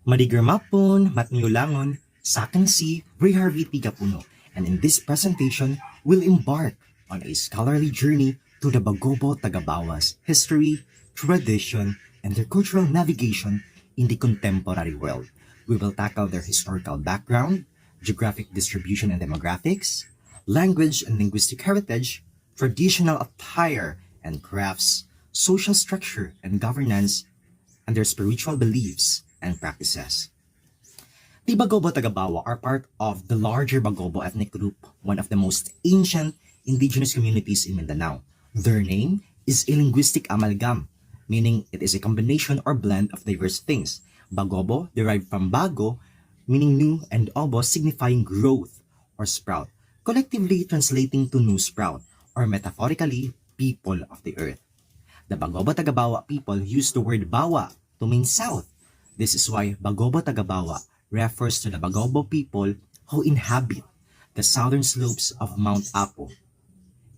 Madigramapon, matniulangon, sa akin si Ray Harvey CAPUNO, and in this presentation, we'll embark on a scholarly journey to the Bagobo-Tagabawa's history, tradition, and their cultural navigation in the contemporary world. We will tackle their historical background, geographic distribution and demographics, language and linguistic heritage, traditional attire and crafts, social structure and governance, and their spiritual beliefs and practices. The Bagobo-Tagabawa are part of the larger Bagobo ethnic group, one of the most ancient indigenous communities in Mindanao. Their name is a linguistic amalgam, meaning it is a combination or blend of diverse things. Bagobo derived from bago, meaning new, and obo signifying growth or sprout, collectively translating to new sprout, or metaphorically, people of the earth. The Bagobo-Tagabawa people use the word bawa to mean south. This is why Bagobo-Tagabawa refers to the Bagobo people who inhabit the southern slopes of Mount Apo,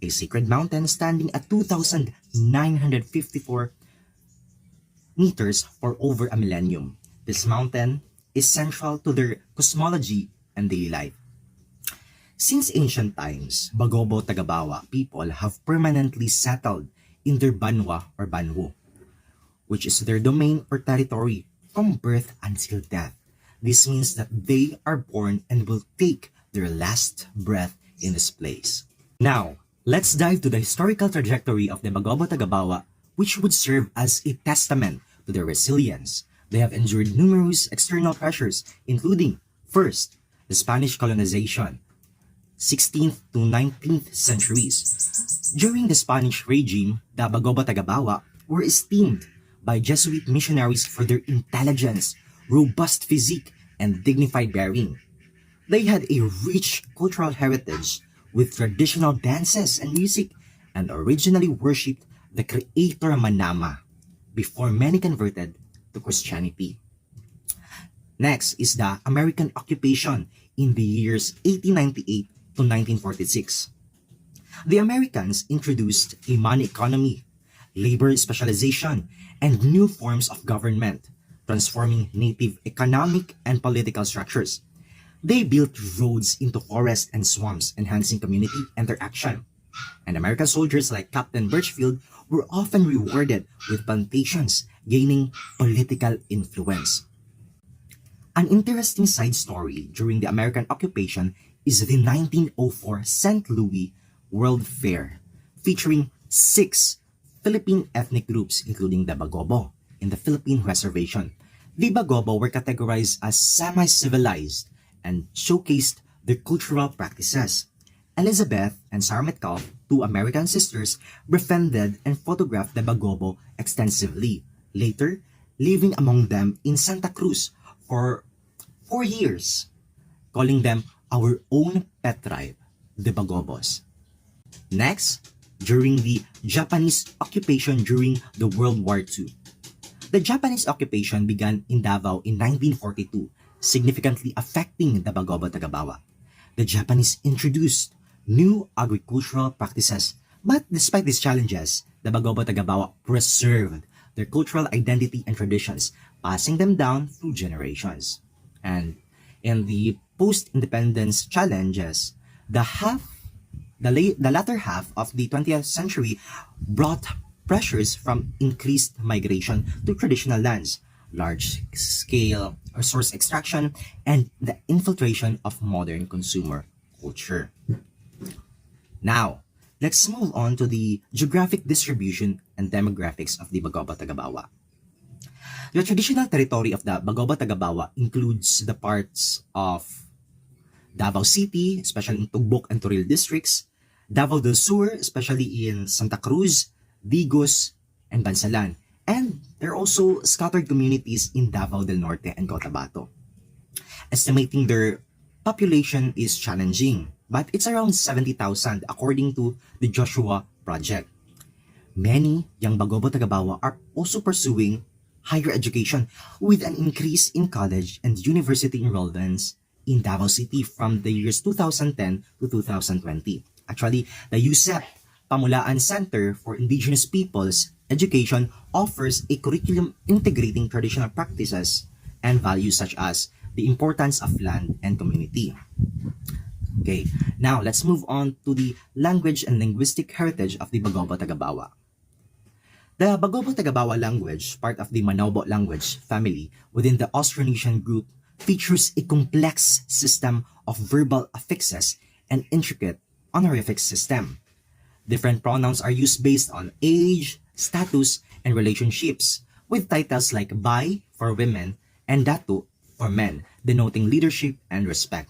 a sacred mountain standing at 2,954 meters for over a millennium. This mountain is central to their cosmology and daily life. Since ancient times, Bagobo-Tagabawa people have permanently settled in their banwa or banwo, which is their domain or territory from birth until death. This means that they are born and will take their last breath in this place. Now, let's dive to the historical trajectory of the Bagobo-Tagabawa, which would serve as a testament to their resilience. They have endured numerous external pressures, including, first, the Spanish colonization, 16th to 19th centuries. During the Spanish regime, the Bagobo-Tagabawa were esteemed by Jesuit missionaries for their intelligence, robust physique, and dignified bearing. They had a rich cultural heritage with traditional dances and music, and originally worshipped the creator Manama before many converted to Christianity. Next is the American occupation in the years 1898 to 1946. The Americans introduced a money economy, labor specialization, and new forms of government, transforming native economic and political structures. They built roads into forests and swamps, enhancing community interaction. And American soldiers like Captain Birchfield were often rewarded with plantations, gaining political influence. An interesting side story during the American occupation is the 1904 St. Louis World Fair, featuring 6 Philippine ethnic groups, including the Bagobo in the Philippine Reservation. The Bagobo were categorized as semi-civilized and showcased their cultural practices. Elizabeth and Sarah Metcalf, 2 American sisters, befriended and photographed the Bagobo extensively, later living among them in Santa Cruz for 4 years, calling them our own pet tribe, the Bagobos. Next, during the Japanese occupation during the World War II. The Japanese occupation began in Davao in 1942, significantly affecting the Bagobo-Tagabawa. The Japanese introduced new agricultural practices, but despite these challenges, the Bagobo-Tagabawa preserved their cultural identity and traditions, passing them down through generations. And in the post-independence challenges, the latter half of the 20th century brought pressures from increased migration to traditional lands, large-scale resource extraction, and the infiltration of modern consumer culture. Now, let's move on to the geographic distribution and demographics of the Bagobo-Tagabawa. The traditional territory of the Bagobo-Tagabawa includes the parts of Davao City, especially in Tugbok and Toril districts, Davao del Sur, especially in Santa Cruz, Digos, and Bansalan. And there are also scattered communities in Davao del Norte and Cotabato. Estimating their population is challenging, but it's around 70,000 according to the Joshua Project. Many young Bagobo-Tagabawa are also pursuing higher education with an increase in college and university enrollments in Davao City from the years 2010 to 2020. Actually, the USEP Pamulaan Center for Indigenous Peoples Education offers a curriculum integrating traditional practices and values such as the importance of land and community. Okay, now let's move on to the language and linguistic heritage of the Bagobo-Tagabawa. The Bagobo-Tagabawa language, part of the Manobo language family within the Austronesian group, features a complex system of verbal affixes and intricate honorific system. Different pronouns are used based on age, status, and relationships, with titles like Bay for women and Datu for men, denoting leadership and respect.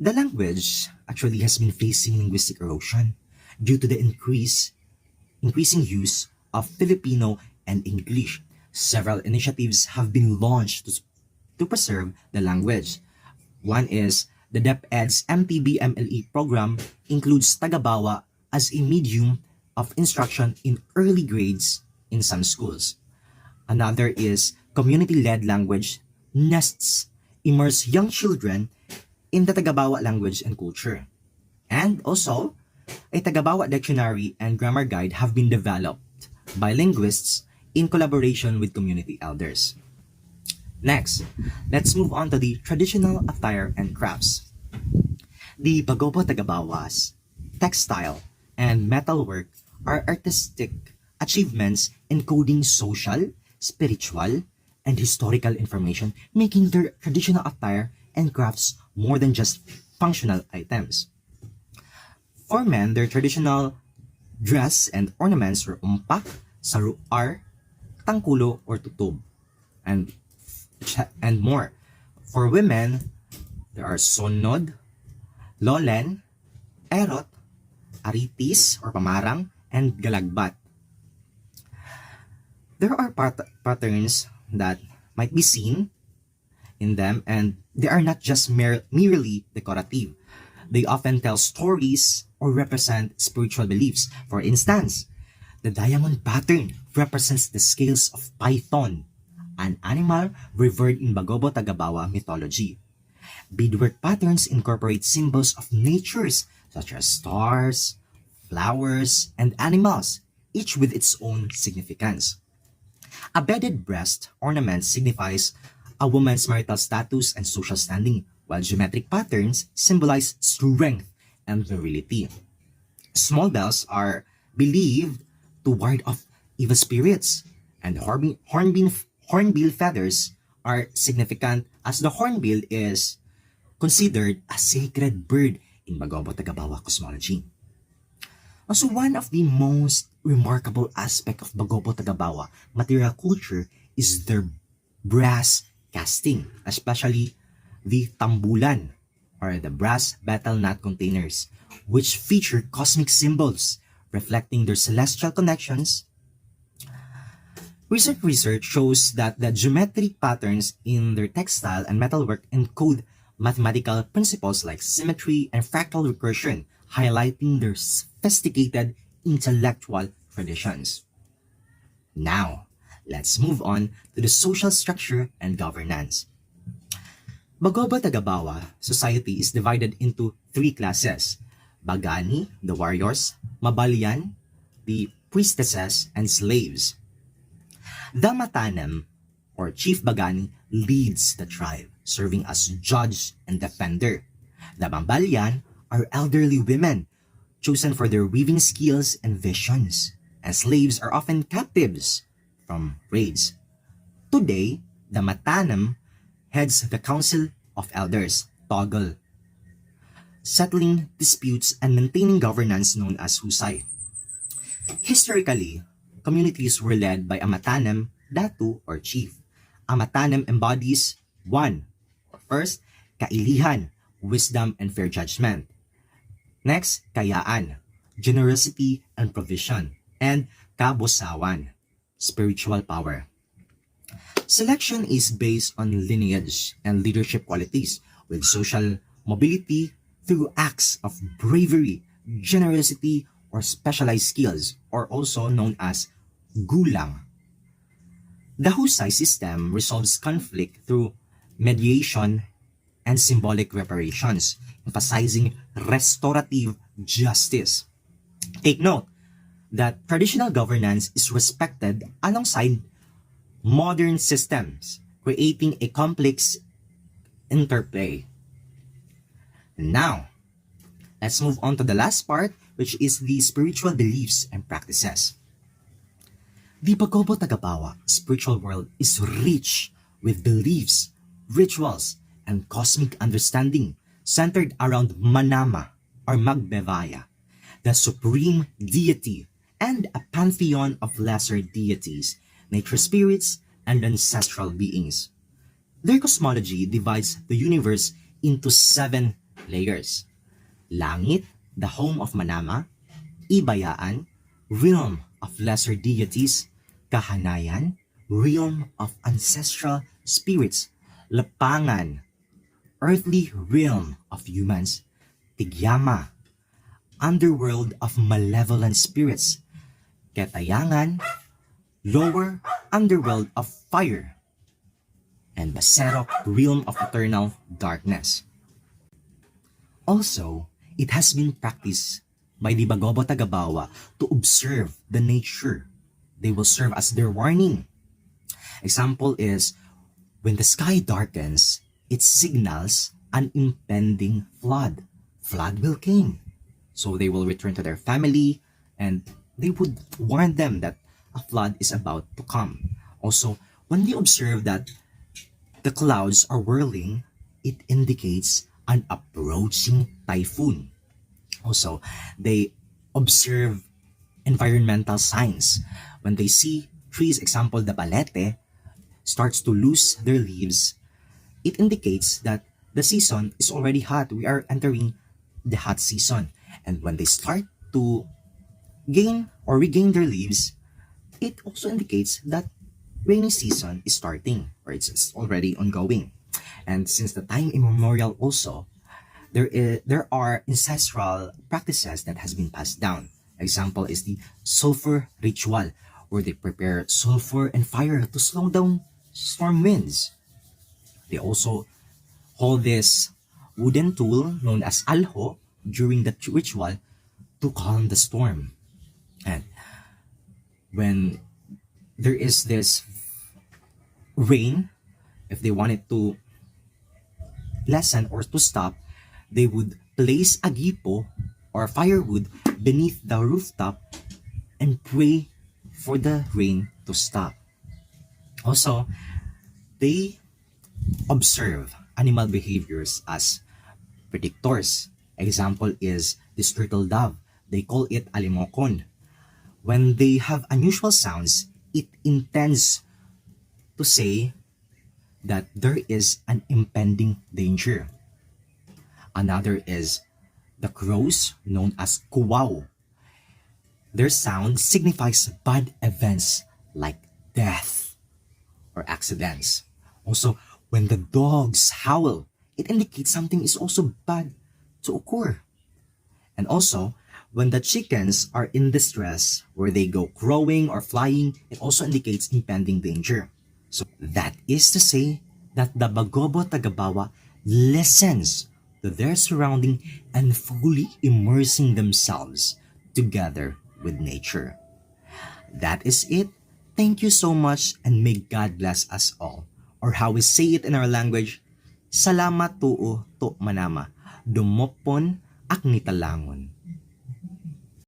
The language actually has been facing linguistic erosion due to the increasing use of Filipino and English. Several initiatives have been launched to preserve the language. One is the DepEd's MTB-MLE program includes Tagabawa as a medium of instruction in early grades in some schools. Another is community-led language nests immerse young children in the Tagabawa language and culture. And also, a Tagabawa dictionary and grammar guide have been developed by linguists in collaboration with community elders. Next, let's move on to the traditional attire and crafts. The Bagobo-Tagabawa's textile and metalwork are artistic achievements encoding social, spiritual, and historical information, making their traditional attire and crafts more than just functional items. For men, their traditional dress and ornaments were umpak, saruar, tangkulo, or tutob, and more. For women, there are sonod, lolen, erot, aritis or pamarang, and galagbat. There are patterns that might be seen in them, and they are not just merely decorative. They often tell stories or represent spiritual beliefs. For instance, the diamond pattern represents the scales of Python, an animal revered in Bagobo-Tagabawa mythology. Beadwork patterns incorporate symbols of natures such as stars, flowers, and animals, each with its own significance. A beaded breast ornament signifies a woman's marital status and social standing, while geometric patterns symbolize strength and virility. Small bells are believed to ward off evil spirits, and hornbill feathers are significant as the hornbill is considered a sacred bird in Bagobo-Tagabawa cosmology. Also, one of the most remarkable aspects of Bagobo-Tagabawa material culture is their brass casting, especially the tambulan, or the brass betel nut containers, which feature cosmic symbols reflecting their celestial connections. Recent research shows that the geometric patterns in their textile and metalwork encode mathematical principles like symmetry and fractal recursion, highlighting their sophisticated intellectual traditions. Now, let's move on to the social structure and governance. Bagobo-Tagabawa society is divided into three classes: Bagani, the warriors; Mabalyan, the priestesses and slaves. The Matanem, or Chief Bagani, leads the tribe, serving as judge and defender. The Mambalyan are elderly women, chosen for their weaving skills and visions, and slaves are often captives from raids. Today, the Matanem heads the Council of Elders, Toggle, settling disputes and maintaining governance known as Husay. Historically, communities were led by a Matanem, Datu, or chief. A Matanem embodies one, or first, kailihan, wisdom and fair judgment. Next, kayaan, generosity and provision. And kabosawan, spiritual power. Selection is based on lineage and leadership qualities, with social mobility through acts of bravery, generosity, or specialized skills, or also known as gulang. The Husay system resolves conflict through mediation and symbolic reparations, emphasizing restorative justice. Take note that traditional governance is respected alongside modern systems, creating a complex interplay. Now, let's move on to the last part, which is the spiritual beliefs and practices. The Bagobo-Tagabawa spiritual world is rich with beliefs, rituals, and cosmic understanding centered around Manama or Magbevaya, the supreme deity, and a pantheon of lesser deities, nature spirits, and ancestral beings. Their cosmology divides the universe into 7 layers. Langit, the home of Manama; Ibayaan, realm of lesser deities; Kahanayan, realm of ancestral spirits; Lapangan, earthly realm of humans; Tigyama, underworld of malevolent spirits; Ketayangan, lower underworld of fire; and Baserok, realm of eternal darkness. Also, it has been practiced by the Bagobo-Tagabawa to observe the nature. They will serve as their warning. Example is, when the sky darkens, it signals an impending flood. Flood will come. So they will return to their family and they would warn them that a flood is about to come. Also, when they observe that the clouds are whirling, it indicates an approaching typhoon. Also, they observe environmental signs. When they see trees, example, the balete, starts to lose their leaves, it indicates that the season is already hot. We are entering the hot season. And when they start to gain or regain their leaves, it also indicates that rainy season is starting or it's already ongoing. And since the time immemorial also, there are ancestral practices that has been passed down. Example is the sulfur ritual, where they prepare sulfur and fire to slow down storm winds. They also hold this wooden tool known as alho during the ritual to calm the storm. And when there is this rain, if they wanted to lessen or to stop, they would place a gipo or firewood beneath the rooftop and pray for the rain to stop. Also, they observe animal behaviors as predictors. Example is this turtle dove. They call it alimokon. When they have unusual sounds, it intends to say that there is an impending danger. Another is the crows, known as kuwaw. Their sound signifies bad events like death or accidents. Also, when the dogs howl, it indicates something is also bad to occur. And also, when the chickens are in distress, where they go crowing or flying, it also indicates impending danger. So that is to say that the Bagobo-Tagabawa listens to their surrounding and fully immersing themselves together with nature. That is it. Thank you so much and may God bless us all. Or how we say it in our language, Salamat tuo to manama, dumopon ak nitalangon.